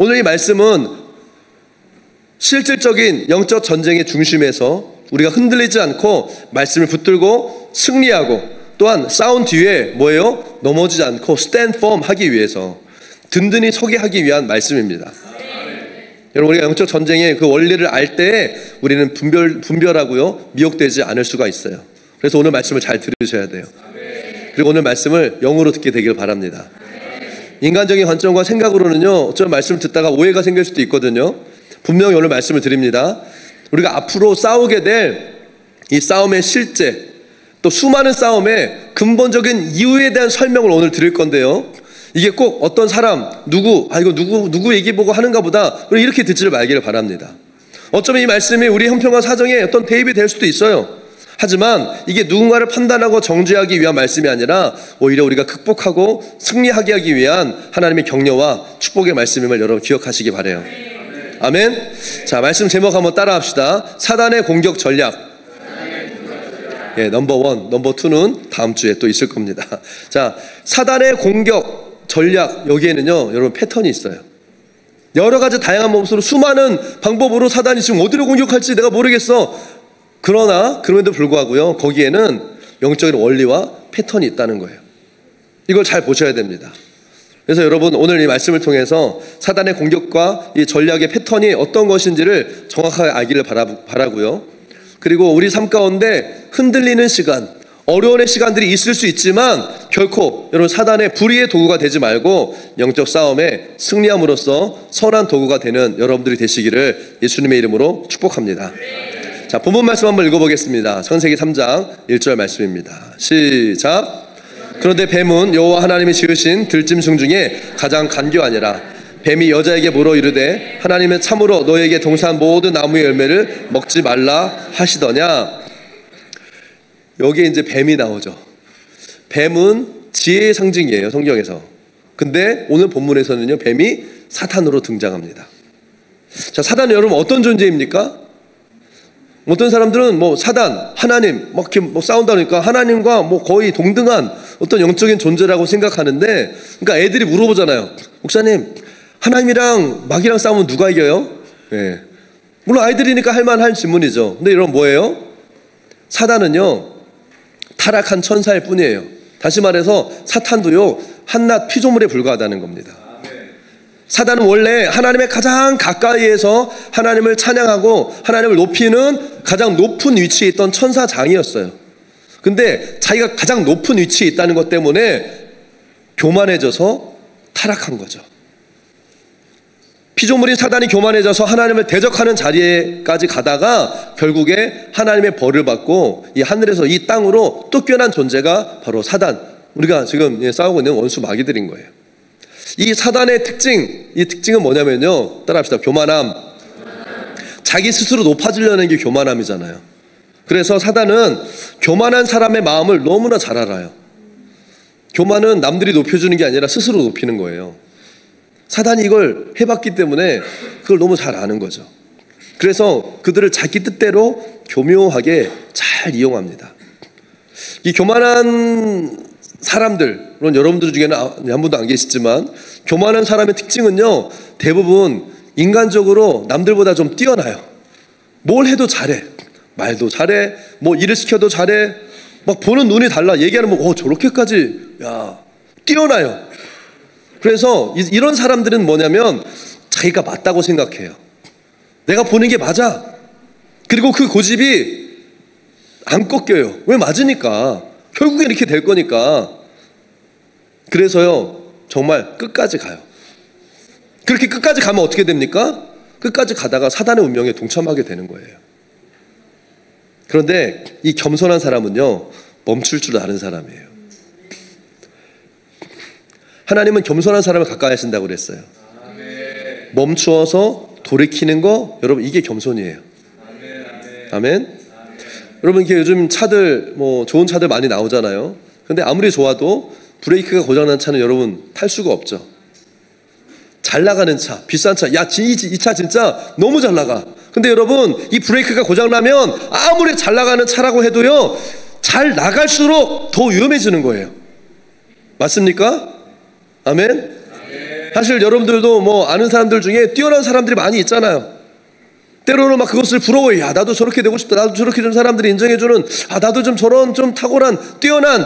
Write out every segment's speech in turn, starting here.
오늘 이 말씀은 실질적인 영적 전쟁의 중심에서 우리가 흔들리지 않고 말씀을 붙들고 승리하고, 또한 싸운 뒤에 뭐예요? 넘어지지 않고 stand firm 하기 위해서, 든든히 서게 하기 위한 말씀입니다. 여러분, 우리가 영적 전쟁의 그 원리를 알 때 우리는 분별하고요, 미혹되지 않을 수가 있어요. 그래서 오늘 말씀을 잘 들으셔야 돼요. 그리고 오늘 말씀을 영으로 듣게 되길 바랍니다. 인간적인 관점과 생각으로는요, 어쩌면 말씀을 듣다가 오해가 생길 수도 있거든요. 분명히 오늘 말씀을 드립니다. 우리가 앞으로 싸우게 될 이 싸움의 실제, 또 수많은 싸움의 근본적인 이유에 대한 설명을 오늘 드릴 건데요, 이게 꼭 어떤 사람, 이거 누구 얘기 보고 하는가 보다, 이렇게 듣지를 말기를 바랍니다. 어쩌면 이 말씀이 우리 형편과 사정에 어떤 대입이 될 수도 있어요. 하지만 이게 누군가를 판단하고 정죄하기 위한 말씀이 아니라 오히려 우리가 극복하고 승리하게 하기 위한 하나님의 격려와 축복의 말씀임을 여러분 기억하시기 바라요. 아멘. 자, 말씀 제목 한번 따라 합시다. 사단의 공격 전략. 예, 넘버 1, 넘버 2는 다음 주에 또 있을 겁니다. 자, 사단의 공격 전략, 여기에는요, 여러분 패턴이 있어요. 여러 가지 다양한 모습으로 수많은 방법으로 사단이 지금 어디로 공격할지 내가 모르겠어. 그러나 그럼에도 불구하고요, 거기에는 영적인 원리와 패턴이 있다는 거예요. 이걸 잘 보셔야 됩니다. 그래서 여러분, 오늘 이 말씀을 통해서 사단의 공격과 이 전략의 패턴이 어떤 것인지를 정확하게 알기를 바라고요. 그리고 우리 삶 가운데 흔들리는 시간, 어려움의 시간들이 있을 수 있지만 결코 여러분 사단의 불의의 도구가 되지 말고 영적 싸움에 승리함으로써 선한 도구가 되는 여러분들이 되시기를 예수님의 이름으로 축복합니다. 자, 본문 말씀 한번 읽어보겠습니다. 창세기 3장 1절 말씀입니다. 시작. 그런데 뱀은 여호와 하나님이 지으신 들짐승 중에 가장 간교하니라. 뱀이 여자에게 물어 이르되 하나님은 참으로 너에게 동산 모든 나무의 열매를 먹지 말라 하시더냐. 여기에 이제 뱀이 나오죠. 뱀은 지혜의 상징이에요, 성경에서. 근데 오늘 본문에서는요, 뱀이 사탄으로 등장합니다. 자, 사단은 여러분 어떤 존재입니까? 어떤 사람들은 뭐 사단, 하나님 막 이렇게 뭐 싸운다 그러니까 하나님과 뭐 거의 동등한 어떤 영적인 존재라고 생각하는데, 그러니까 애들이 물어보잖아요. 목사님, 하나님이랑 마귀랑 싸우면 누가 이겨요? 예. 물론 아이들이니까 할만한 질문이죠. 근데 여러분 뭐예요? 사단은요, 타락한 천사일 뿐이에요. 다시 말해서 사탄도요, 한낱 피조물에 불과하다는 겁니다. 사단은 원래 하나님의 가장 가까이에서 하나님을 찬양하고 하나님을 높이는 가장 높은 위치에 있던 천사장이었어요. 근데 자기가 가장 높은 위치에 있다는 것 때문에 교만해져서 타락한 거죠. 피조물인 사단이 교만해져서 하나님을 대적하는 자리에까지 가다가 결국에 하나님의 벌을 받고 이 하늘에서 이 땅으로 쫓겨난 존재가 바로 사단, 우리가 지금 싸우고 있는 원수 마귀들인 거예요. 이 사단의 이 특징은 뭐냐면요, 따라합시다. 교만함. 자기 스스로 높아지려는 게 교만함이잖아요. 그래서 사단은 교만한 사람의 마음을 너무나 잘 알아요. 교만은 남들이 높여주는 게 아니라 스스로 높이는 거예요. 사단이 이걸 해봤기 때문에 그걸 너무 잘 아는 거죠. 그래서 그들을 자기 뜻대로 교묘하게 잘 이용합니다. 이 교만한 사람들, 물론 여러분들 중에는 한 분도 안 계시지만, 교만한 사람의 특징은요, 대부분 인간적으로 남들보다 좀 뛰어나요. 뭘 해도 잘해. 말도 잘해. 뭐 일을 시켜도 잘해. 막 보는 눈이 달라. 얘기하는 뭐 저렇게까지 뛰어나요. 그래서 이런 사람들은 뭐냐면 자기가 맞다고 생각해요. 내가 보는 게 맞아. 그리고 그 고집이 안 꺾여요. 왜? 맞으니까. 결국에 이렇게 될 거니까. 그래서요, 정말 끝까지 가요. 그렇게 끝까지 가면 어떻게 됩니까? 끝까지 가다가 사단의 운명에 동참하게 되는 거예요. 그런데 이 겸손한 사람은요, 멈출 줄 아는 사람이에요. 하나님은 겸손한 사람을 가까이 하신다고 그랬어요. 멈추어서 돌이키는 거, 여러분, 이게 겸손이에요. 아멘. 여러분, 이게 요즘 차들, 뭐 좋은 차들 많이 나오잖아요. 근데 아무리 좋아도 브레이크가 고장난 차는 여러분 탈 수가 없죠. 잘 나가는 차, 비싼 차, 이 차 진짜 너무 잘 나가. 근데 여러분, 이 브레이크가 고장나면 아무리 잘 나가는 차라고 해도요, 잘 나갈수록 더 위험해지는 거예요. 맞습니까? 아멘? 사실 여러분들도 뭐 아는 사람들 중에 뛰어난 사람들이 많이 있잖아요. 때로는 막 그것을 부러워해. 야, 나도 저렇게 되고 싶다. 나도 저렇게 좀 사람들이 인정해주는, 나도 좀 저런 좀 탁월한, 뛰어난.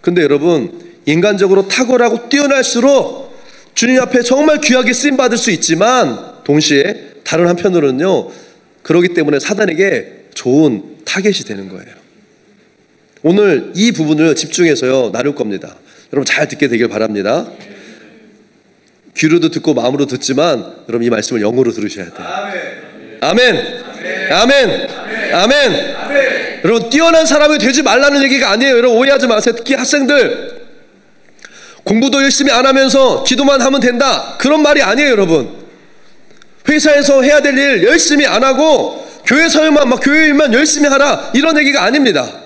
근데 여러분, 인간적으로 탁월하고 뛰어날수록 주님 앞에 정말 귀하게 쓰임받을 수 있지만 동시에 다른 한편으로는요, 그러기 때문에 사단에게 좋은 타겟이 되는 거예요. 오늘 이 부분을 집중해서요 나눌 겁니다. 여러분 잘 듣게 되길 바랍니다. 귀로도 듣고 마음으로 듣지만 여러분 이 말씀을 영으로 들으셔야 돼요. 아멘. 아멘. 아멘. 여러분 뛰어난 사람이 되지 말라는 얘기가 아니에요. 여러분 오해하지 마세요. 특히 학생들 공부도 열심히 안 하면서 기도만 하면 된다, 그런 말이 아니에요. 여러분 회사에서 해야 될 일 열심히 안 하고 교회에서만 막 교회 일만 열심히 하라, 이런 얘기가 아닙니다.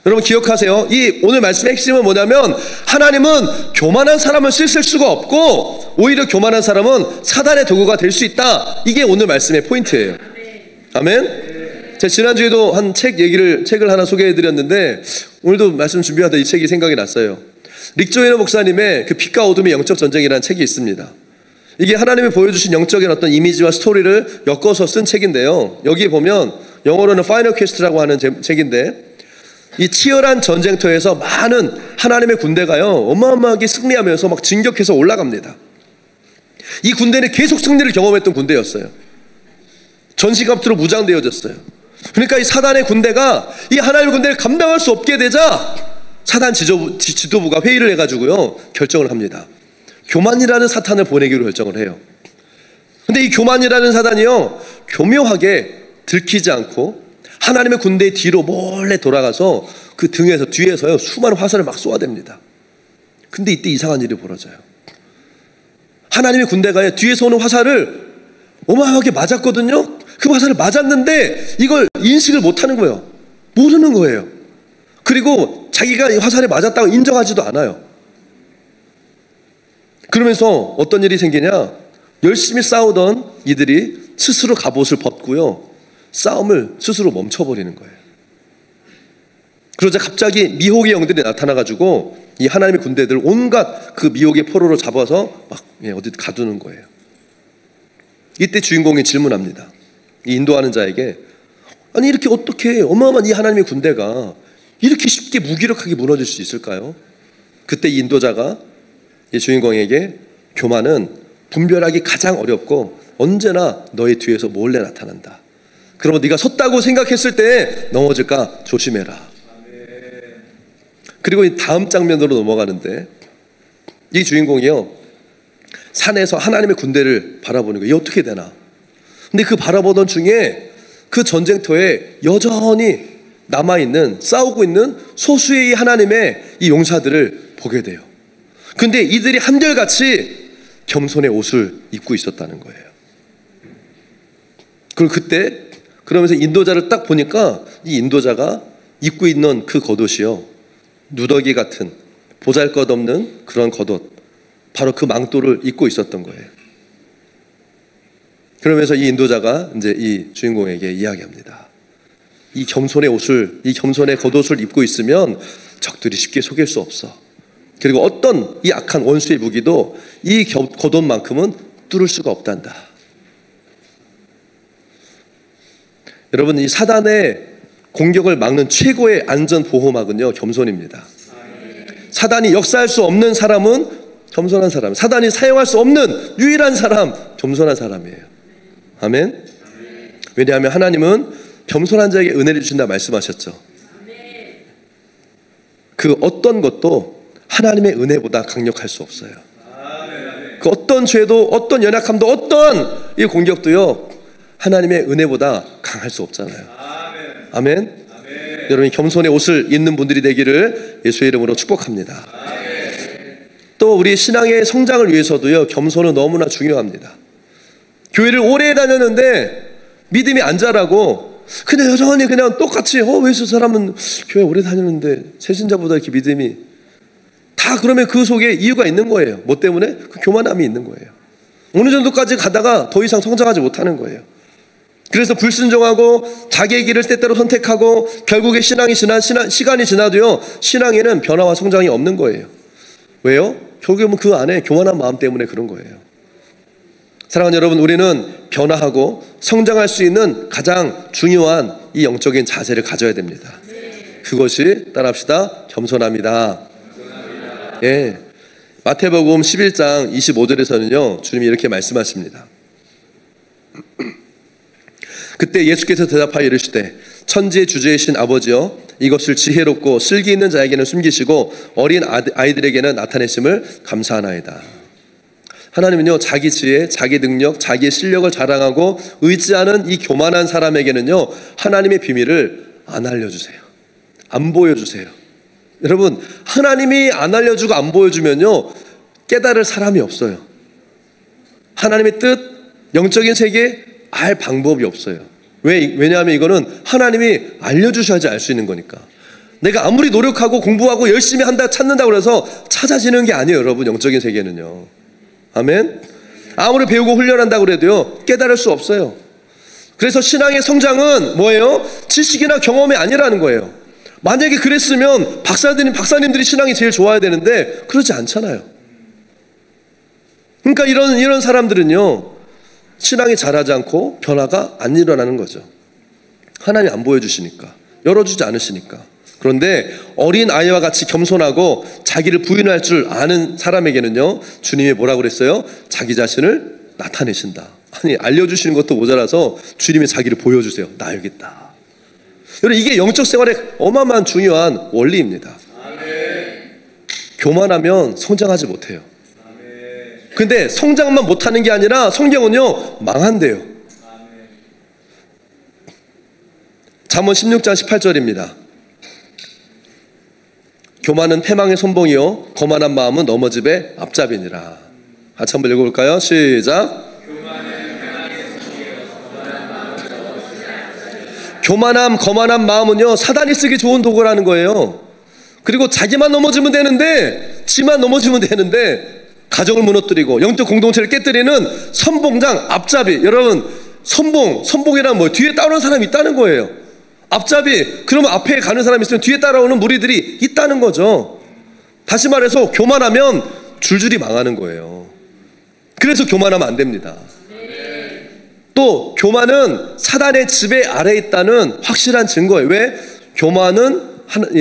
여러분 기억하세요. 이 오늘 말씀의 핵심은 뭐냐면 하나님은 교만한 사람을 쓰실 수가 없고 오히려 교만한 사람은 사단의 도구가 될 수 있다. 이게 오늘 말씀의 포인트예요. 아멘. 제가 지난주에도 한 책을 하나 소개해드렸는데 오늘도 말씀 준비하다 이 책이 생각이 났어요. 릭 조이너 목사님의 그 빛과 어둠의 영적 전쟁이라는 책이 있습니다. 이게 하나님이 보여주신 영적인 어떤 이미지와 스토리를 엮어서 쓴 책인데요, 여기 보면 영어로는 파이널 퀘스트라고 하는 책인데 이 치열한 전쟁터에서 많은 하나님의 군대가요 어마어마하게 승리하면서 막 진격해서 올라갑니다. 이 군대는 계속 승리를 경험했던 군대였어요. 전시갑주로 무장되어졌어요. 그러니까 이 사단의 군대가 이 하나님의 군대를 감당할 수 없게 되자 사단 지도부가 회의를 해가지고요 결정을 합니다. 교만이라는 사탄을 보내기로 결정을 해요. 근데 이 교만이라는 사단이요 교묘하게 들키지 않고 하나님의 군대의 뒤로 몰래 돌아가서 그 등에서 뒤에서요 수많은 화살을 막 쏘아댑니다. 근데 이때 이상한 일이 벌어져요. 하나님의 군대가 뒤에서 오는 화살을 어마어마하게 맞았거든요. 그 화살을 맞았는데 이걸 인식을 못하는 거예요. 모르는 거예요. 그리고 자기가 이 화살에 맞았다고 인정하지도 않아요. 그러면서 어떤 일이 생기냐, 열심히 싸우던 이들이 스스로 갑옷을 벗고요 싸움을 스스로 멈춰버리는 거예요. 그러자 갑자기 미혹의 영들이 나타나가지고 이 하나님의 군대들 온갖 그 미혹의 포로로 잡아서 막 어디 가두는 거예요. 이때 주인공이 질문합니다. 이 인도하는 자에게, 아니 이렇게 어떻게 어마어마한 이 하나님의 군대가 이렇게 쉽게 무기력하게 무너질 수 있을까요? 그때 이 인도자가 이 주인공에게, 교만은 분별하기 가장 어렵고 언제나 너의 뒤에서 몰래 나타난다. 그러면 네가 섰다고 생각했을 때 넘어질까 조심해라. 그리고 이 다음 장면으로 넘어가는데 이 주인공이요 산에서 하나님의 군대를 바라보는 거예요. 이게 어떻게 되나. 근데 그 바라보던 중에 그 전쟁터에 여전히 남아있는, 싸우고 있는 소수의 하나님의 이 용사들을 보게 돼요. 근데 이들이 한결같이 겸손의 옷을 입고 있었다는 거예요. 그리고 그때 그러면서 인도자를 딱 보니까 이 인도자가 입고 있는 그 겉옷이요 누더기 같은 보잘것없는 그런 겉옷, 바로 그 망토를 입고 있었던 거예요. 그러면서 이 인도자가 이제 이 주인공에게 이야기합니다. 이 겸손의 옷을, 이 겸손의 겉옷을 입고 있으면 적들이 쉽게 속일 수 없어. 그리고 어떤 이 악한 원수의 무기도 이 겉옷만큼은 뚫을 수가 없단다. 여러분, 이 사단의 공격을 막는 최고의 안전 보호막은요 겸손입니다. 사단이 역사할 수 없는 사람은 겸손한 사람, 사단이 사용할 수 없는 유일한 사람, 겸손한 사람이에요. 아멘. 왜냐하면 하나님은 겸손한 자에게 은혜를 주신다 말씀하셨죠. 그 어떤 것도 하나님의 은혜보다 강력할 수 없어요. 그 어떤 죄도, 어떤 연약함도, 어떤 이 공격도요 하나님의 은혜보다 강할 수 없잖아요. 아멘. 여러분이 겸손의 옷을 입는 분들이 되기를 예수의 이름으로 축복합니다. 또 우리 신앙의 성장을 위해서도요 겸손은 너무나 중요합니다. 교회를 오래 다녔는데 믿음이 안 자라고 그냥 여전히 그냥 똑같이 왜 저 사람은 교회 오래 다녔는데 새신자보다 이렇게 믿음이, 다 그러면 그 속에 이유가 있는 거예요. 뭐 때문에? 그 교만함이 있는 거예요. 어느 정도까지 가다가 더 이상 성장하지 못하는 거예요. 그래서 불순종하고 자기의 길을 때때로 선택하고 결국에 시간이 지나도요 신앙에는 변화와 성장이 없는 거예요. 왜요? 결국은 그 안에 교만한 마음 때문에 그런 거예요. 사랑하는 여러분, 우리는 변화하고 성장할 수 있는 가장 중요한 이 영적인 자세를 가져야 됩니다. 그것이 따라합시다. 겸손합니다. 예. 마태복음 11장 25절에서는요, 주님이 이렇게 말씀하십니다. 그때 예수께서 대답하여 이르시되 천지의 주제이신 아버지여, 이것을 지혜롭고 슬기 있는 자에게는 숨기시고 어린 아이들에게는 나타내심을 감사하나이다. 하나님은요, 자기 지혜, 자기 능력, 자기의 실력을 자랑하고 의지하는 이 교만한 사람에게는요, 하나님의 비밀을 안 알려주세요. 안 보여주세요. 여러분, 하나님이 안 알려주고 안 보여주면요, 깨달을 사람이 없어요. 하나님의 뜻, 영적인 세계 알 방법이 없어요. 왜냐하면 이거는 하나님이 알려주셔야지 알 수 있는 거니까. 내가 아무리 노력하고 공부하고 열심히 한다, 찾는다고 해서 찾아지는 게 아니에요, 여러분. 영적인 세계는요. 아멘. 아무리 배우고 훈련한다고 그래도요, 깨달을 수 없어요. 그래서 신앙의 성장은 뭐예요? 지식이나 경험이 아니라는 거예요. 만약에 그랬으면 박사님들이 신앙이 제일 좋아야 되는데 그러지 않잖아요. 그러니까 이런 사람들은요, 신앙이 자라지 않고 변화가 안 일어나는 거죠. 하나님이 안 보여주시니까, 열어주지 않으시니까. 그런데 어린 아이와 같이 겸손하고 자기를 부인할 줄 아는 사람에게는요, 주님이 뭐라고 그랬어요? 자기 자신을 나타내신다. 아니, 알려주시는 것도 모자라서 주님이 자기를 보여주세요. 나 여기 있다. 여러분, 이게 영적 생활의 어마어마한 중요한 원리입니다. 교만하면 성장하지 못해요. 근데 성장만 못하는 게 아니라 성경은요, 망한대요. 잠언 16장 18절입니다. 교만은 패망의 선봉이요 거만한 마음은 넘어집의 앞잡이니라. 같이 한번 읽어볼까요? 시작. 교만함, 거만한 마음은요, 사단이 쓰기 좋은 도구라는 거예요. 그리고 자기만 넘어지면 되는데, 지만 넘어지면 되는데, 가정을 무너뜨리고 영적 공동체를 깨뜨리는 선봉장, 앞잡이. 여러분, 선봉이란 뭐예요? 뒤에 따라오는 사람이 있다는 거예요. 앞잡이, 그러면 앞에 가는 사람이 있으면 뒤에 따라오는 무리들이 있다는 거죠. 다시 말해서 교만하면 줄줄이 망하는 거예요. 그래서 교만하면 안 됩니다. 또 교만은 사단의 지배 아래에 있다는 확실한 증거예요. 왜? 교만은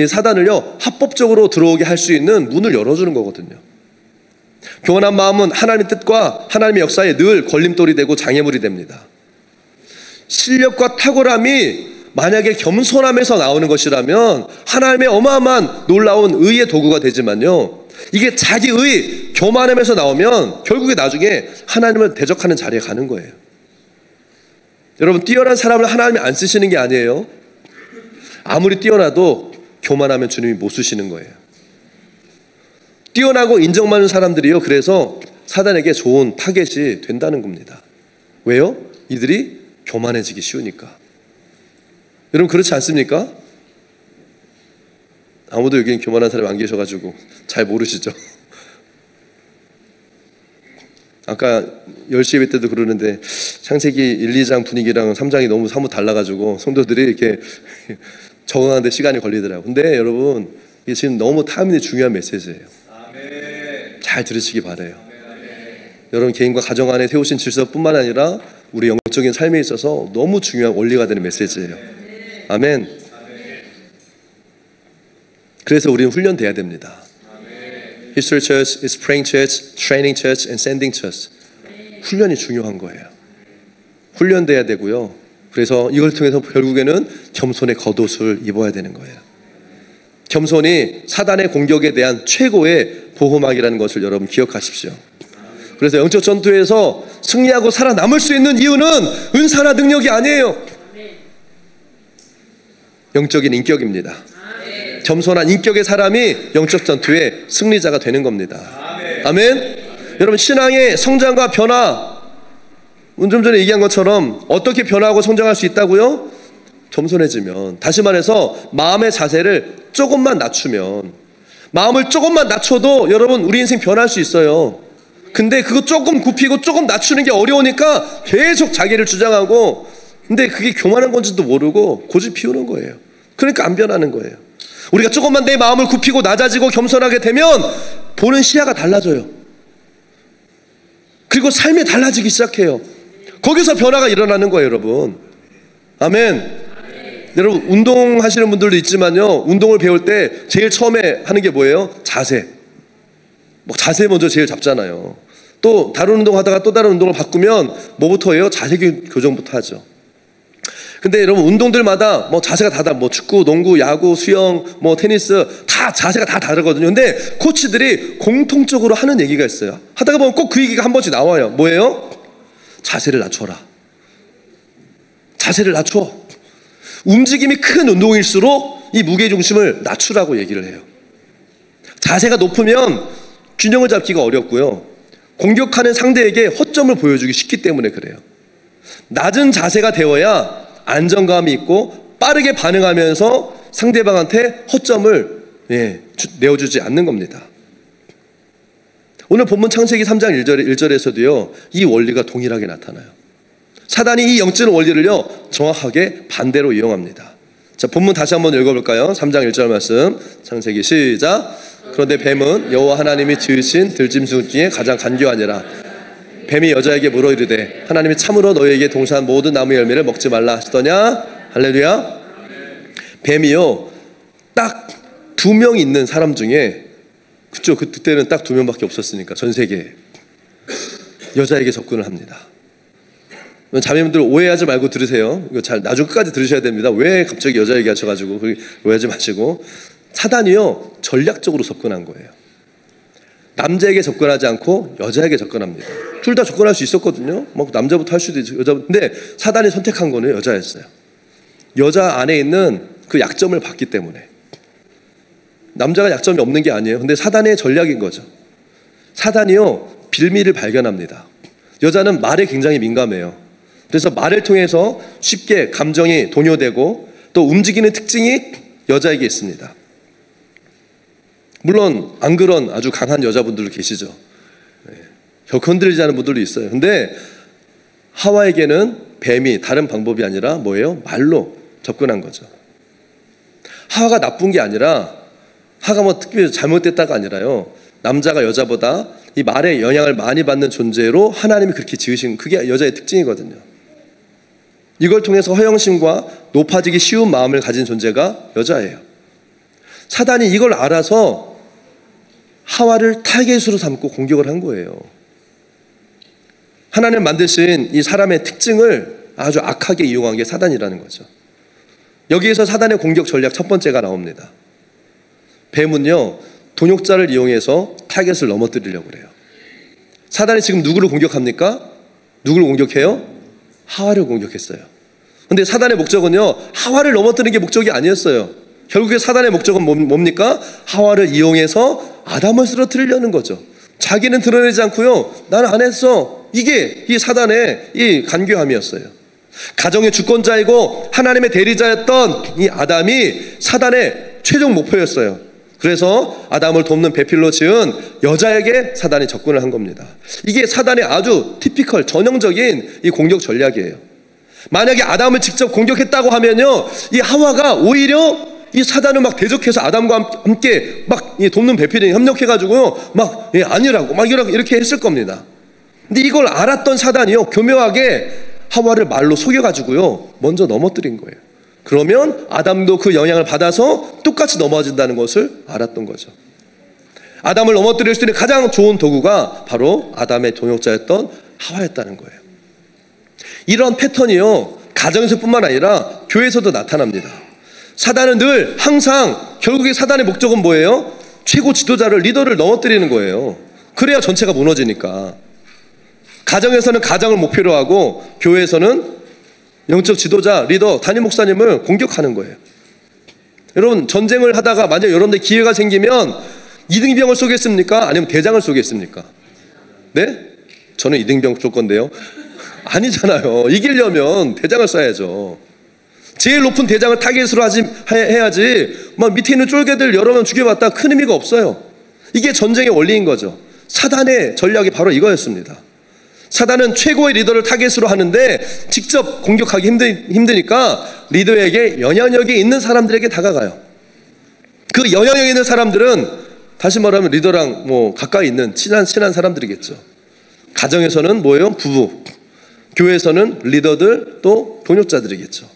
사단을요, 합법적으로 들어오게 할 수 있는 문을 열어주는 거거든요. 교만한 마음은 하나님의 뜻과 하나님의 역사에 늘 걸림돌이 되고 장애물이 됩니다. 실력과 탁월함이 만약에 겸손함에서 나오는 것이라면 하나님의 어마어마한 놀라운 의의 도구가 되지만요, 이게 자기의 교만함에서 나오면 결국에 나중에 하나님을 대적하는 자리에 가는 거예요. 여러분, 뛰어난 사람을 하나님이 안 쓰시는 게 아니에요. 아무리 뛰어나도 교만하면 주님이 못 쓰시는 거예요. 뛰어나고 인정받는 사람들이요, 그래서 사단에게 좋은 타겟이 된다는 겁니다. 왜요? 이들이 교만해지기 쉬우니까. 여러분, 그렇지 않습니까? 아무도 여기는 교만한 사람이 안 계셔가지고 잘 모르시죠? 아까 10시 예배 때도 그러는데 창세기 1, 2장 분위기랑 3장이 너무 사뭇 달라가지고 성도들이 이렇게 적응하는데 시간이 걸리더라고요. 근데 여러분, 이게 지금 너무 타임이 중요한 메시지예요. 잘 들으시기 바라요. 여러분, 개인과 가정 안에 세우신 질서뿐만 아니라 우리 영적인 삶에 있어서 너무 중요한 원리가 되는 메시지예요. 아멘. 그래서 우리는 훈련돼야 됩니다. History Church is praying church, training church, and sending church. 훈련이 중요한 거예요. 훈련돼야 되고요. 그래서 이걸 통해서 결국에는 겸손의 겉옷을 입어야 되는 거예요. 겸손이 사단의 공격에 대한 최고의 보호막이라는 것을 여러분 기억하십시오. 그래서 영적 전투에서 승리하고 살아남을 수 있는 이유는 은사나 능력이 아니에요. 영적인 인격입니다. 겸손한 인격의 사람이 영적 전투의 승리자가 되는 겁니다. 아멘. 여러분, 신앙의 성장과 변화, 좀 전에 얘기한 것처럼 어떻게 변화하고 성장할 수 있다고요? 겸손해지면, 다시 말해서 마음의 자세를 조금만 낮추면, 마음을 조금만 낮춰도 여러분 우리 인생 변할 수 있어요. 근데 그거 조금 굽히고 조금 낮추는 게 어려우니까 계속 자기를 주장하고, 근데 그게 교만한 건지도 모르고 고집 피우는 거예요. 그러니까 안 변하는 거예요. 우리가 조금만 내 마음을 굽히고 낮아지고 겸손하게 되면 보는 시야가 달라져요. 그리고 삶이 달라지기 시작해요. 거기서 변화가 일어나는 거예요, 여러분. 아멘. 여러분, 운동하시는 분들도 있지만요, 운동을 배울 때 제일 처음에 하는 게 뭐예요? 자세. 자세 먼저 제일 잡잖아요. 또 다른 운동 하다가 또 다른 운동을 바꾸면 뭐부터 해요? 자세 교정부터 하죠. 근데 여러분, 운동들마다 자세가 다다. 축구, 농구, 야구, 수영, 테니스 다 자세가 다 다르거든요. 근데 코치들이 공통적으로 하는 얘기가 있어요. 하다가 보면 꼭 그 얘기가 한 번씩 나와요. 뭐예요? 자세를 낮춰라. 자세를 낮춰. 움직임이 큰 운동일수록 이 무게중심을 낮추라고 얘기를 해요. 자세가 높으면 균형을 잡기가 어렵고요, 공격하는 상대에게 허점을 보여주기 쉽기 때문에 그래요. 낮은 자세가 되어야 안정감이 있고 빠르게 반응하면서 상대방한테 허점을 내어주지 않는 겁니다. 오늘 본문 창세기 3장 1절에서도요, 이 원리가 동일하게 나타나요. 사단이 이 영적인 원리를요, 정확하게 반대로 이용합니다. 자, 본문 다시 한번 읽어볼까요? 3장 1절 말씀, 창세기 시작. 그런데 뱀은 여호와 하나님이 지으신 들짐승 중에 가장 간교하니라. 뱀이 여자에게 물어 이르되 하나님이 참으로 너희에게 동사한 모든 나무 열매를 먹지 말라 하시더냐? 할렐루야. 뱀이요, 딱 2명 있는 사람 중에, 그쵸, 그때는 딱 2명밖에 없었으니까 전 세계에, 여자에게 접근을 합니다. 자매분들 오해하지 말고 들으세요. 이거 잘 나중 끝까지 들으셔야 됩니다. 왜 갑자기 여자 얘기 하셔가지고 오해하지 마시고. 사단이요, 전략적으로 접근한 거예요. 남자에게 접근하지 않고 여자에게 접근합니다. 둘 다 접근할 수 있었거든요. 남자부터 할 수도 있고 여자부터. 근데 사단이 선택한 거는 여자였어요. 여자 안에 있는 그 약점을 봤기 때문에. 남자가 약점이 없는 게 아니에요. 근데 사단의 전략인 거죠. 사단이요, 빌미를 발견합니다. 여자는 말에 굉장히 민감해요. 그래서 말을 통해서 쉽게 감정이 동요되고 또 움직이는 특징이 여자에게 있습니다. 물론 안 그런 아주 강한 여자분들도 계시죠. 결코 흔들리지 않은 분들도 있어요. 근데 하와에게는 뱀이 다른 방법이 아니라 뭐예요? 말로 접근한 거죠. 하와가 나쁜 게 아니라, 하와가 특별히 잘못됐다가 아니라요, 남자가 여자보다 이 말에 영향을 많이 받는 존재로 하나님이 그렇게 지으신, 그게 여자의 특징이거든요. 이걸 통해서 허영심과 높아지기 쉬운 마음을 가진 존재가 여자예요. 사단이 이걸 알아서 하와를 타겟으로 삼고 공격을 한 거예요. 하나님 만드신 이 사람의 특징을 아주 악하게 이용한 게 사단이라는 거죠. 여기에서 사단의 공격 전략 첫 번째가 나옵니다. 뱀은요, 동역자를 이용해서 타겟을 넘어뜨리려고 그래요. 사단이 지금 누구를 공격합니까? 누구를 공격해요? 하와를 공격했어요. 근데 사단의 목적은요, 하와를 넘어뜨리는 게 목적이 아니었어요. 결국에 사단의 목적은 뭡니까? 하와를 이용해서 아담을 쓰러뜨리려는 거죠. 자기는 드러내지 않고요, 나는 안 했어. 이게 이 사단의 이 간교함이었어요. 가정의 주권자이고 하나님의 대리자였던 이 아담이 사단의 최종 목표였어요. 그래서 아담을 돕는 배필로 지은 여자에게 사단이 접근을 한 겁니다. 이게 사단의 아주 티피컬 전형적인 이 공격 전략이에요. 만약에 아담을 직접 공격했다고 하면요, 이 하와가 오히려 이 사단을 막 대적해서 아담과 함께 막 돕는 배필이 협력해가지고요, 막 아니라고 막 이렇게 했을 겁니다. 근데 이걸 알았던 사단이요, 교묘하게 하와를 말로 속여가지고요 먼저 넘어뜨린 거예요. 그러면 아담도 그 영향을 받아서 똑같이 넘어진다는 것을 알았던 거죠. 아담을 넘어뜨릴 수 있는 가장 좋은 도구가 바로 아담의 동역자였던 하와였다는 거예요. 이런 패턴이요, 가정에서뿐만 아니라 교회에서도 나타납니다. 사단은 늘 항상 결국에 사단의 목적은 뭐예요? 최고 지도자를, 리더를 넘어뜨리는 거예요. 그래야 전체가 무너지니까. 가정에서는 가정을 목표로 하고 교회에서는 영적 지도자, 리더, 담임 목사님을 공격하는 거예요. 여러분, 전쟁을 하다가 만약 여러분들 기회가 생기면 이등병을 쏘겠습니까? 아니면 대장을 쏘겠습니까? 네? 저는 이등병 쏠 건데요. 아니잖아요. 이기려면 대장을 쏴야죠. 제일 높은 대장을 타겟으로 해야지 막 밑에 있는 쫄개들 여러 명 죽여봤다 큰 의미가 없어요. 이게 전쟁의 원리인 거죠. 사단의 전략이 바로 이거였습니다. 사단은 최고의 리더를 타겟으로 하는데 직접 공격하기 힘드니까 리더에게 영향력이 있는 사람들에게 다가가요. 그 영향력 있는 사람들은 다시 말하면 리더랑 뭐 가까이 있는 친한 사람들이겠죠. 가정에서는 뭐예요? 부부. 교회에서는 리더들 또 동역자들이겠죠.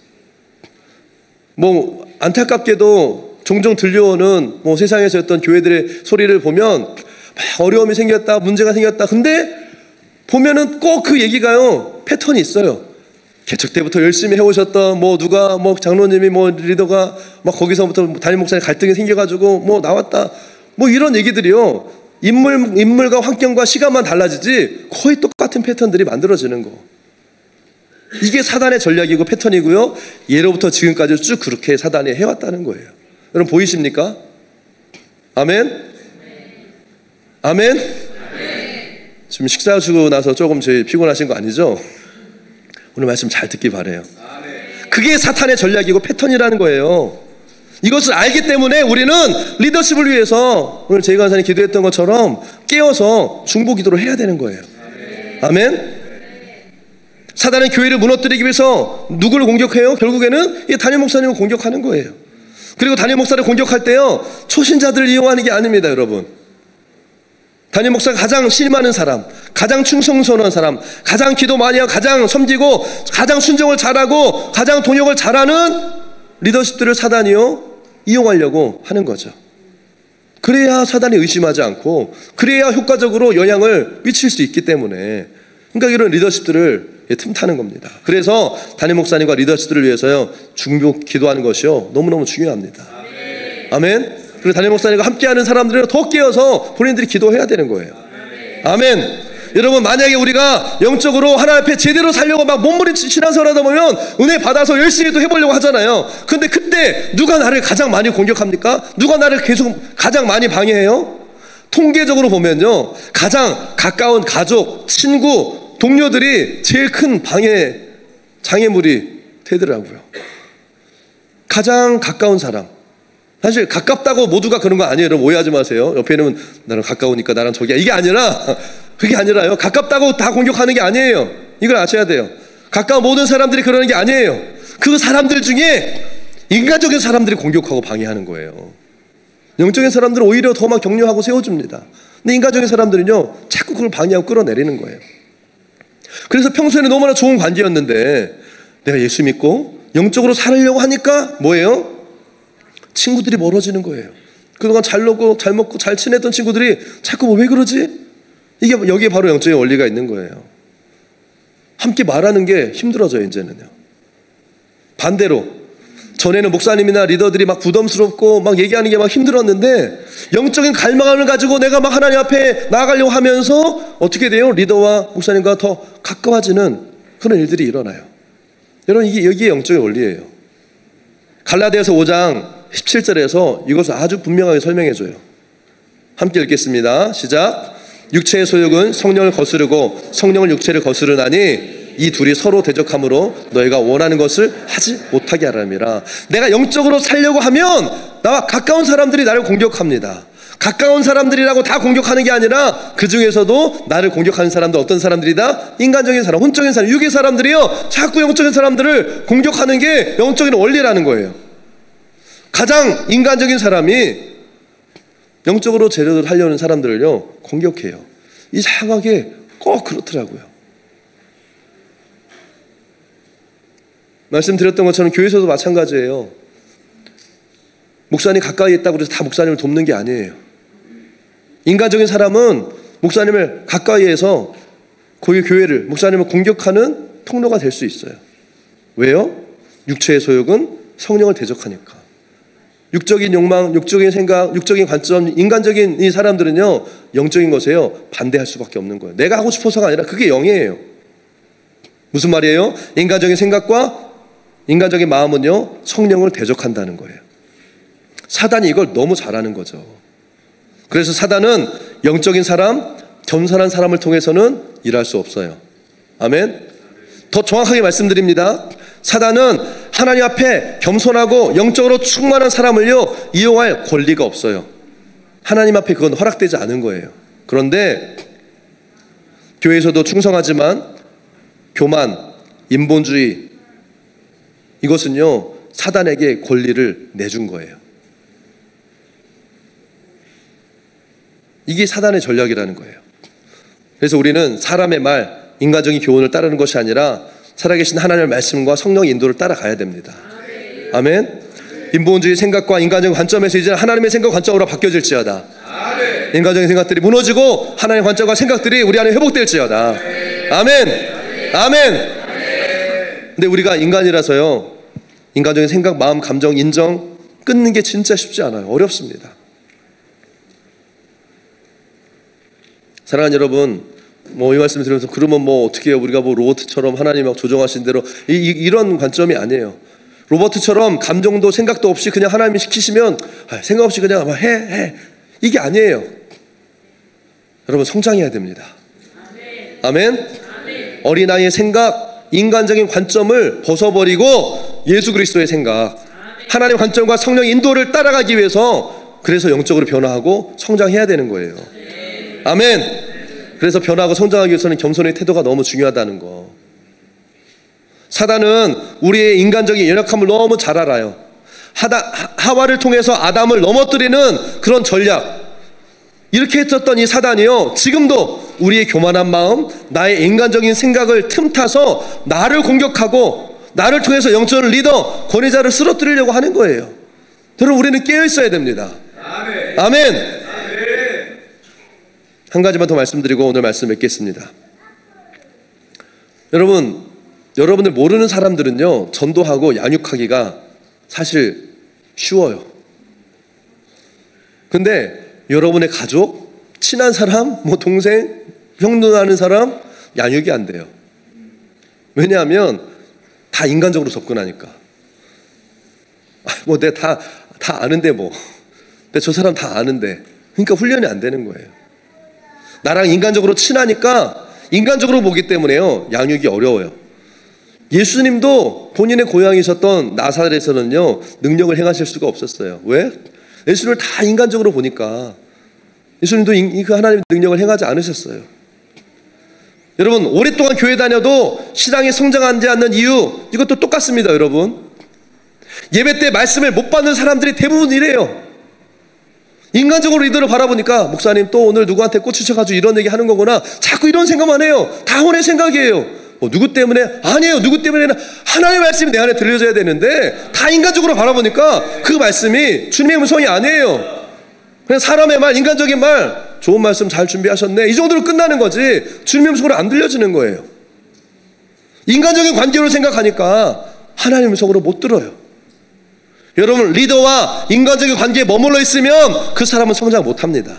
뭐 안타깝게도 종종 들려오는 뭐 세상에서 어떤 교회들의 소리를 보면 막 어려움이 생겼다, 문제가 생겼다. 근데 보면은 꼭 그 얘기가요, 패턴이 있어요. 개척 때부터 열심히 해오셨던 뭐 누가 뭐 장로님이 뭐 리더가 막 거기서부터 담임 목사님 갈등이 생겨가지고 뭐 나왔다. 뭐 이런 얘기들이요. 인물과 환경과 시간만 달라지지 거의 똑같은 패턴들이 만들어지는 거. 이게 사단의 전략이고 패턴이고요. 예로부터 지금까지 쭉 그렇게 사단이 해왔다는 거예요. 여러분 보이십니까? 아멘? 아멘? 지금 식사하시고 나서 조금 피곤하신 거 아니죠? 오늘 말씀 잘 듣기 바라요. 그게 사탄의 전략이고 패턴이라는 거예요. 이것을 알기 때문에 우리는 리더십을 위해서 오늘 제이 간사님 기도했던 것처럼 깨어서 중보 기도를 해야 되는 거예요. 아멘? 사단은 교회를 무너뜨리기 위해서 누구를 공격해요? 결국에는 이 담임 목사님을 공격하는 거예요. 그리고 담임 목사를 공격할 때요, 초신자들을 이용하는 게 아닙니다, 여러분. 담임 목사가 가장 신임하는 사람, 가장 충성스러운 사람, 가장 기도 많이 하고 가장 섬기고 가장 순종을 잘하고 가장 동역을 잘하는 리더십들을 사단이요 이용하려고 하는 거죠. 그래야 사단이 의심하지 않고 그래야 효과적으로 영향을 미칠 수 있기 때문에, 그러니까 이런 리더십들을 틈타는 겁니다. 그래서 담임 목사님과 리더십들을 위해서요 중보 기도하는 것이요 너무너무 중요합니다. 아멘. 그리고 담임 목사님과 함께하는 사람들은 더 깨어서 본인들이 기도해야 되는 거예요. 아멘. 여러분 만약에 우리가 영적으로 하나님 앞에 제대로 살려고 막 몸부림 신앙생활 하다 보면 은혜 받아서 열심히 또 해보려고 하잖아요. 근데 그때 누가 나를 가장 많이 공격합니까? 누가 나를 계속 가장 많이 방해해요? 통계적으로 보면요 가장 가까운 가족, 친구, 동료들이 제일 큰 방해 장애물이 되더라고요. 가장 가까운 사람. 사실 가깝다고 모두가 그런 거 아니에요. 여러분 오해하지 마세요. 옆에 있는 나랑 가까우니까 나랑 저기야, 이게 아니라, 그게 아니라요, 가깝다고 다 공격하는 게 아니에요. 이걸 아셔야 돼요. 가까운 모든 사람들이 그러는 게 아니에요. 그 사람들 중에 인간적인 사람들이 공격하고 방해하는 거예요. 영적인 사람들은 오히려 더 막 격려하고 세워줍니다. 근데 인간적인 사람들은요 자꾸 그걸 방해하고 끌어내리는 거예요. 그래서 평소에는 너무나 좋은 관계였는데 내가 예수 믿고 영적으로 살려고 하니까 뭐예요? 친구들이 멀어지는 거예요. 그동안 잘 먹고 잘 친했던 친구들이 자꾸 뭐 왜 그러지? 이게 여기에 바로 영적인 원리가 있는 거예요. 함께 말하는 게 힘들어져요. 이제는요. 반대로 전에는 목사님이나 리더들이 막 부담스럽고 막 얘기하는 게 막 힘들었는데 영적인 갈망을 가지고 내가 막 하나님 앞에 나아가려고 하면서 어떻게 돼요? 리더와 목사님과 더 가까워지는 그런 일들이 일어나요. 여러분 이게 여기에 영적인 원리예요. 갈라디아서 5장 17절에서 이것을 아주 분명하게 설명해줘요. 함께 읽겠습니다. 시작. 육체의 소욕은 성령을 거스르고 성령은 육체를 거스르나니 이 둘이 서로 대적함으로 너희가 원하는 것을 하지 못하게 하람이라. 내가 영적으로 살려고 하면 나와 가까운 사람들이 나를 공격합니다. 가까운 사람들이라고 다 공격하는 게 아니라 그 중에서도 나를 공격하는 사람들 어떤 사람들이다? 인간적인 사람, 혼적인 사람, 육의 사람들이요 자꾸 영적인 사람들을 공격하는 게 영적인 원리라는 거예요. 가장 인간적인 사람이 영적으로 제대로 하려는 사람들을요 공격해요. 이상하게 꼭 그렇더라고요. 말씀드렸던 것처럼 교회에서도 마찬가지예요. 목사님 가까이 있다고 해서 다 목사님을 돕는 게 아니에요. 인간적인 사람은 목사님을 가까이 해서 거기 교회를, 목사님을 공격하는 통로가 될 수 있어요. 왜요? 육체의 소욕은 성령을 대적하니까. 육적인 욕망, 육적인 생각, 육적인 관점, 인간적인 이 사람들은요 영적인 것에요 반대할 수밖에 없는 거예요. 내가 하고 싶어서가 아니라 그게 영이에요. 무슨 말이에요? 인간적인 생각과 인간적인 마음은요 성령을 대적한다는 거예요. 사단이 이걸 너무 잘하는 거죠. 그래서 사단은 영적인 사람, 겸손한 사람을 통해서는 일할 수 없어요. 아멘. 더 정확하게 말씀드립니다. 사단은 하나님 앞에 겸손하고 영적으로 충만한 사람을요 이용할 권리가 없어요. 하나님 앞에 그건 허락되지 않은 거예요. 그런데 교회에서도 충성하지만 교만, 인본주의, 이것은요 사단에게 권리를 내준 거예요. 이게 사단의 전략이라는 거예요. 그래서 우리는 사람의 말, 인간적인 교훈을 따르는 것이 아니라 살아계신 하나님의 말씀과 성령의 인도를 따라가야 됩니다. 아멘. 인본주의 생각과 인간적인 관점에서 이제 하나님의 생각 관점으로 바뀌어질지어다. 인간적인 생각들이 무너지고 하나님의 관점과 생각들이 우리 안에 회복될지어다. 아멘. 아멘. 근데 우리가 인간이라서요, 인간적인 생각, 마음, 감정, 인정 끊는 게 진짜 쉽지 않아요. 어렵습니다. 사랑하는 여러분, 이 말씀 들으면서 그러면 어떻게 해요? 우리가 로봇처럼 하나님 막 조정하신 대로 이런 관점이 아니에요. 로봇처럼 감정도 생각도 없이 그냥 하나님이 시키시면 생각 없이 그냥 해 이게 아니에요. 여러분, 성장해야 됩니다. 아멘. 어린아이의 생각, 인간적인 관점을 벗어버리고 예수 그리스도의 생각, 하나님의 관점과 성령의 인도를 따라가기 위해서, 그래서 영적으로 변화하고 성장해야 되는 거예요. 아멘. 그래서 변화하고 성장하기 위해서는 겸손의 태도가 너무 중요하다는 거. 사단은 우리의 인간적인 연약함을 너무 잘 알아요. 하와를 통해서 아담을 넘어뜨리는 그런 전략, 이렇게 했었던 이 사단이요, 지금도 우리의 교만한 마음, 나의 인간적인 생각을 틈타서 나를 공격하고 나를 통해서 영적인 리더, 권위자를 쓰러뜨리려고 하는 거예요. 여러분, 우리는 깨어 있어야 됩니다. 아멘. 아멘. 한 가지만 더 말씀드리고 오늘 말씀 맺겠습니다. 여러분들 모르는 사람들은요, 전도하고 양육하기가 사실 쉬워요. 근데 여러분의 가족, 친한 사람, 동생, 형 누나 하는 사람 양육이 안 돼요. 왜냐하면 다 인간적으로 접근하니까. 내가 다 아는데 근데 저 사람 다 아는데. 그러니까 훈련이 안 되는 거예요. 나랑 인간적으로 친하니까 인간적으로 보기 때문에요, 양육이 어려워요. 예수님도 본인의 고향이셨던 나사렛에서는요, 능력을 행하실 수가 없었어요. 왜? 예수님을 다 인간적으로 보니까. 예수님도 그 하나님의 능력을 행하지 않으셨어요. 여러분, 오랫동안 교회 다녀도 신앙이 성장하지 않는 이유, 이것도 똑같습니다. 여러분, 예배 때 말씀을 못 받는 사람들이 대부분 이래요. 인간적으로 리더를 바라보니까, 목사님 또 오늘 누구한테 꽂히셔가지고 이런 얘기 하는 거구나, 자꾸 이런 생각만 해요. 다 혼의 생각이에요. 누구 때문에? 아니에요. 누구 때문에는 하나님의 말씀이 내 안에 들려져야 되는데 다 인간적으로 바라보니까 그 말씀이 주님의 음성이 아니에요. 그냥 사람의 말, 인간적인 말, 좋은 말씀 잘 준비하셨네, 이 정도로 끝나는 거지 주님의 음성으로 안 들려지는 거예요. 인간적인 관계로 생각하니까 하나님의 음성으로 못 들어요. 여러분, 리더와 인간적인 관계에 머물러 있으면 그 사람은 성장 못합니다.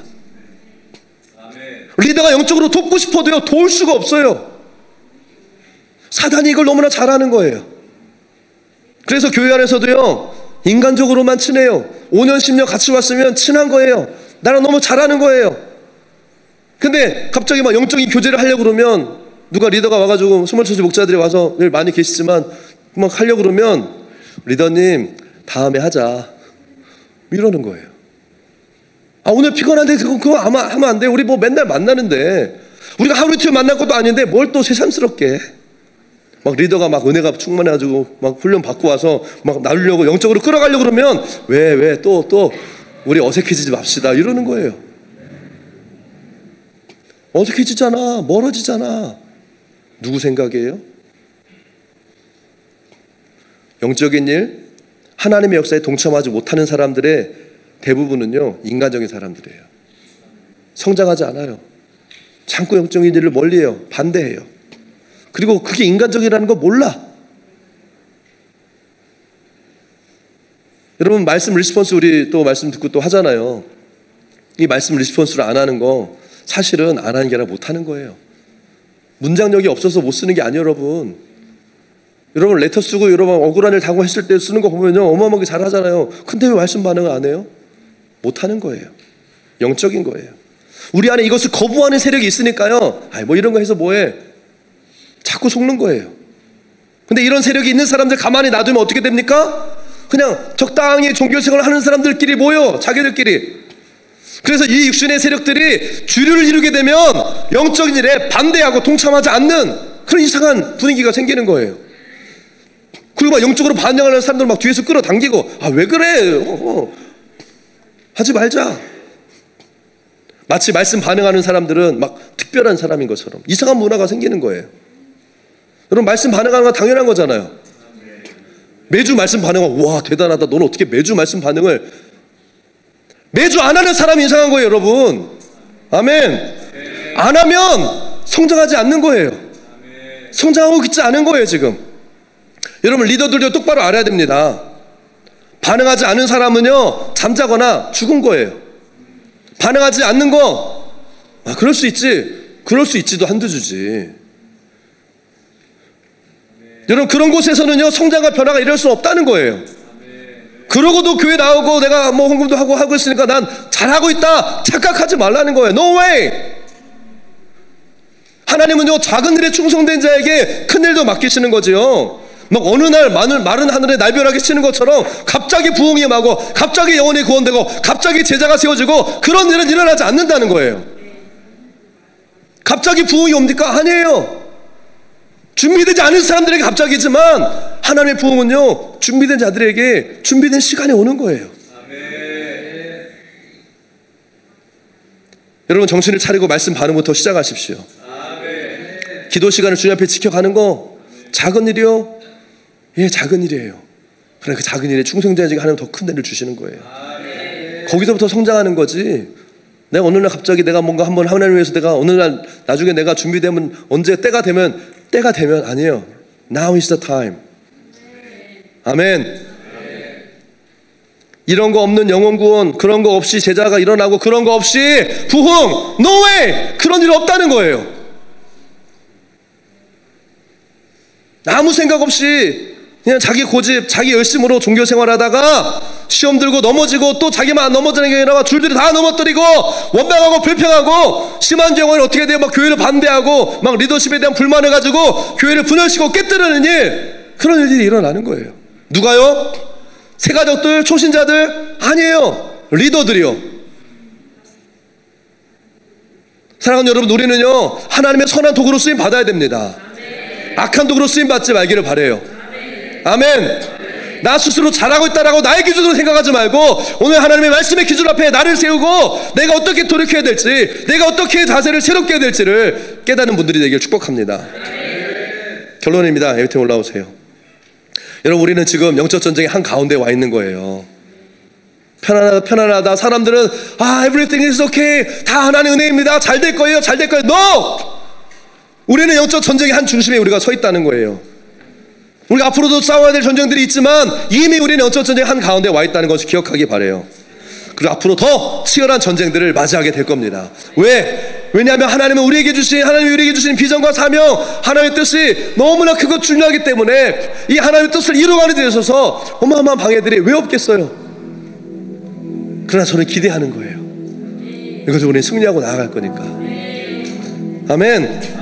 리더가 영적으로 돕고 싶어도요, 도울 수가 없어요. 사단이 이걸 너무나 잘하는 거예요. 그래서 교회 안에서도요, 인간적으로만 친해요. 5년 10년 같이 왔으면 친한 거예요. 나랑 너무 잘하는 거예요. 근데 갑자기 영적인 교제를 하려고 그러면, 누가 리더가 와가지고, 스몰처치 목자들이 와서 많이 계시지만 하려고 그러면, 리더님 다음에 하자 이러는 거예요. 오늘 피곤한데 그거 아마 하면 안 돼. 우리 맨날 만나는데, 우리가 하루 이틀 만날 것도 아닌데 뭘 또 새삼스럽게. 리더가 은혜가 충만해가지고 훈련 받고 와서 나누려고 영적으로 끌어가려고 그러면, 왜 또 우리 어색해지지 맙시다 이러는 거예요. 어색해지잖아, 멀어지잖아. 누구 생각이에요? 영적인 일, 하나님의 역사에 동참하지 못하는 사람들의 대부분은요, 인간적인 사람들이에요. 성장하지 않아요. 자꾸 영적인 일을 멀리해요. 반대해요. 그리고 그게 인간적이라는 거 몰라. 여러분, 말씀 리스폰스 우리 또 말씀 듣고 또 하잖아요. 이 말씀 리스폰스를 안 하는 거 사실은 안 하는 게 아니라 못 하는 거예요. 문장력이 없어서 못 쓰는 게 아니에요. 여러분 레터 쓰고 여러분 억울한 일 당했을 때 쓰는 거 보면요, 어마어마하게 잘하잖아요. 근데 왜 말씀 반응을 안 해요? 못 하는 거예요. 영적인 거예요. 우리 안에 이것을 거부하는 세력이 있으니까요, 이런 거 해서 뭐해, 자꾸 속는 거예요. 근데 이런 세력이 있는 사람들 가만히 놔두면 어떻게 됩니까? 그냥 적당히 종교생활을 하는 사람들끼리 모여, 자기들끼리. 그래서 이 육신의 세력들이 주류를 이루게 되면 영적인 일에 반대하고 동참하지 않는 그런 이상한 분위기가 생기는 거예요. 그리고 영적으로 반영하는 사람들 뒤에서 끌어당기고, 왜 그래? 하지 말자. 마치 말씀 반응하는 사람들은 막 특별한 사람인 것처럼 이상한 문화가 생기는 거예요. 여러분, 말씀 반응하는 건 당연한 거잖아요. 매주 말씀 반응하고 와 대단하다, 너는 어떻게 매주 말씀 반응을 매주 안 하는 사람이 이상한 거예요, 여러분. 아멘. 안 하면 성장하지 않는 거예요. 성장하고 있지 않은 거예요, 지금. 여러분, 리더들도 똑바로 알아야 됩니다. 반응하지 않은 사람은요, 잠자거나 죽은 거예요. 반응하지 않는 거, 그럴 수 있지, 그럴 수 있지도 한두 주지. 여러분, 그런 곳에서는요, 성장과 변화가 이럴 수 없다는 거예요. 그러고도 교회 나오고 내가 뭐 헌금도 하고 있으니까 난 잘하고 있다 착각하지 말라는 거예요. No way. 하나님은요, 작은 일에 충성된 자에게 큰 일도 맡기시는 거지요. 막 어느 날 마른 하늘에 날벼락이 치는 것처럼 갑자기 부흥이 임하고 갑자기 영혼이 구원되고 갑자기 제자가 세워지고 그런 일은 일어나지 않는다는 거예요. 갑자기 부흥이 옵니까? 아니에요. 준비되지 않은 사람들에게 갑자기지만 하나님의 부흥은요, 준비된 자들에게 준비된 시간에 오는 거예요. 아멘. 여러분, 정신을 차리고 말씀 반응부터 시작하십시오. 아멘. 기도 시간을 주님 앞에 지켜가는 거 작은 일이요? 예, 작은 일이에요. 그러나 그 작은 일에 충성자에게 하나님 더 큰 일을 주시는 거예요. 아멘. 거기서부터 성장하는 거지. 내가 어느 날 갑자기 내가 뭔가 한번 하나님을 위해서 내가 어느 날 나중에 내가 준비되면 언제 때가 되면 아니에요. Now is the time. 아멘. 이런 거 없는 영혼 구원, 그런 거 없이 제자가 일어나고 그런 거 없이 부흥, no way. 그런 일 없다는 거예요. 아무 생각 없이 그냥 자기 고집, 자기 열심으로 종교 생활하다가 시험 들고 넘어지고 또 자기만 넘어지는 게 아니라 줄들이 다 넘어뜨리고 원망하고 불평하고 심한 경우는 어떻게 돼요? 막 교회를 반대하고 막 리더십에 대한 불만을 가지고 교회를 분열시키고 깨뜨리는 일, 그런 일들이 일어나는 거예요. 누가요? 새가족들, 초신자들? 아니에요. 리더들이요. 사랑하는 여러분, 우리는요, 하나님의 선한 도구로 쓰임 받아야 됩니다. 악한 도구로 쓰임 받지 말기를 바라요. 아멘. 나 스스로 잘하고 있다라고 나의 기준으로 생각하지 말고 오늘 하나님의 말씀의 기준 앞에 나를 세우고 내가 어떻게 돌이켜야 될지, 내가 어떻게 자세를 새롭게 해야 될지를 깨닫는 분들이 되길 축복합니다. 결론입니다. 밑에 올라오세요. 여러분, 우리는 지금 영적 전쟁의 한 가운데 와 있는 거예요. 편안하다. 사람들은 everything is okay. 다 하나님의 은혜입니다. 잘 될 거예요. 잘 될 거예요. No! 우리는 영적 전쟁의 한 중심에 우리가 서 있다는 거예요. 우리가 앞으로도 싸워야 될 전쟁들이 있지만 이미 우리는 영적 전쟁 한 가운데 와 있다는 것을 기억하기 바라요. 그리고 앞으로 더 치열한 전쟁들을 맞이하게 될 겁니다. 왜냐하면 하나님이 우리에게 주신 비전과 사명, 하나님의 뜻이 너무나 크고 중요하기 때문에 이 하나님의 뜻을 이루어가는 데 있어서 어마어마한 방해들이 왜 없겠어요? 그러나 저는 기대하는 거예요. 이것을 우리는 승리하고 나아갈 거니까. 아멘.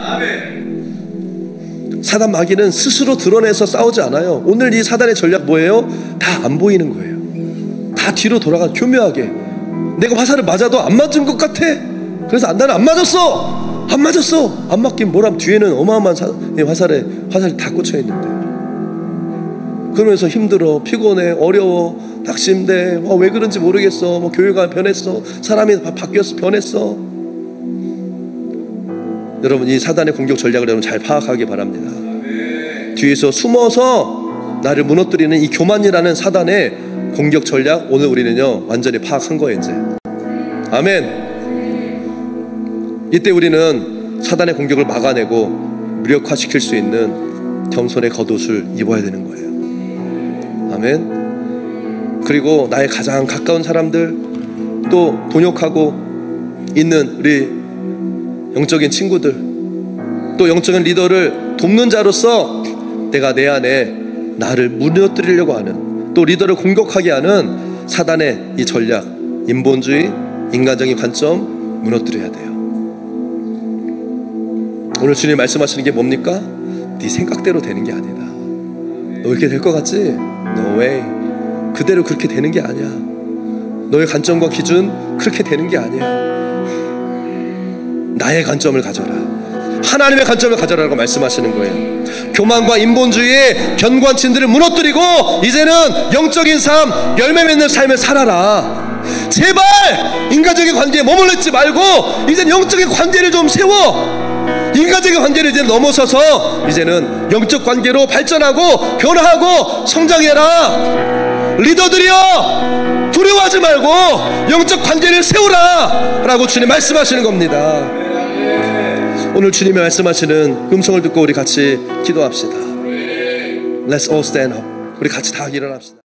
사단 마귀는 스스로 드러내서 싸우지 않아요. 오늘 이 사단의 전략 뭐예요? 다 안 보이는 거예요. 다 뒤로 돌아가 교묘하게. 내가 화살을 맞아도 안 맞은 것 같아. 그래서 나는 안 맞았어. 안 맞긴 뭐람, 뒤에는 어마어마한 화살이 다 꽂혀 있는데. 그러면서 힘들어, 피곤해, 어려워, 낙심돼. 왜 그런지 모르겠어. 교회가 변했어. 사람이 바뀌었어, 변했어. 여러분, 이 사단의 공격 전략을 여러분 잘 파악하기 바랍니다. 뒤에서 숨어서 나를 무너뜨리는 이 교만이라는 사단의 공격 전략, 오늘 우리는요 완전히 파악한 거예요 이제. 아멘. 이때 우리는 사단의 공격을 막아내고 무력화시킬 수 있는 겸손의 겉옷을 입어야 되는 거예요. 아멘. 그리고 나의 가장 가까운 사람들, 또 동역하고 있는 우리 영적인 친구들, 또 영적인 리더를 돕는 자로서 내가 내 안에 나를 무너뜨리려고 하는, 또 리더를 공격하게 하는 사단의 이 전략, 인본주의, 인간적인 관점 무너뜨려야 돼요. 오늘 주님 말씀하시는 게 뭡니까? 네 생각대로 되는 게 아니다. 너 이렇게 될 것 같지? No way. 그대로 그렇게 되는 게 아니야. 너의 관점과 기준 그렇게 되는 게 아니야. 나의 관점을 가져라. 하나님의 관점을 가져라라고 말씀하시는 거예요. 교만과 인본주의의 견관친들을 무너뜨리고 이제는 영적인 삶, 열매 맺는 삶을 살아라. 제발 인간적인 관계에 머물러 있지 말고 이젠 영적인 관계를 좀 세워. 인간적인 관계를 이제 넘어서서 이제는 영적 관계로 발전하고 변화하고 성장해라. 리더들이여, 두려워하지 말고 영적 관계를 세우라 라고 주님 말씀하시는 겁니다. 오늘 주님이 말씀하시는 음성을 듣고 우리 같이 기도합시다. Let's all stand up. 우리 같이 다 일어납시다.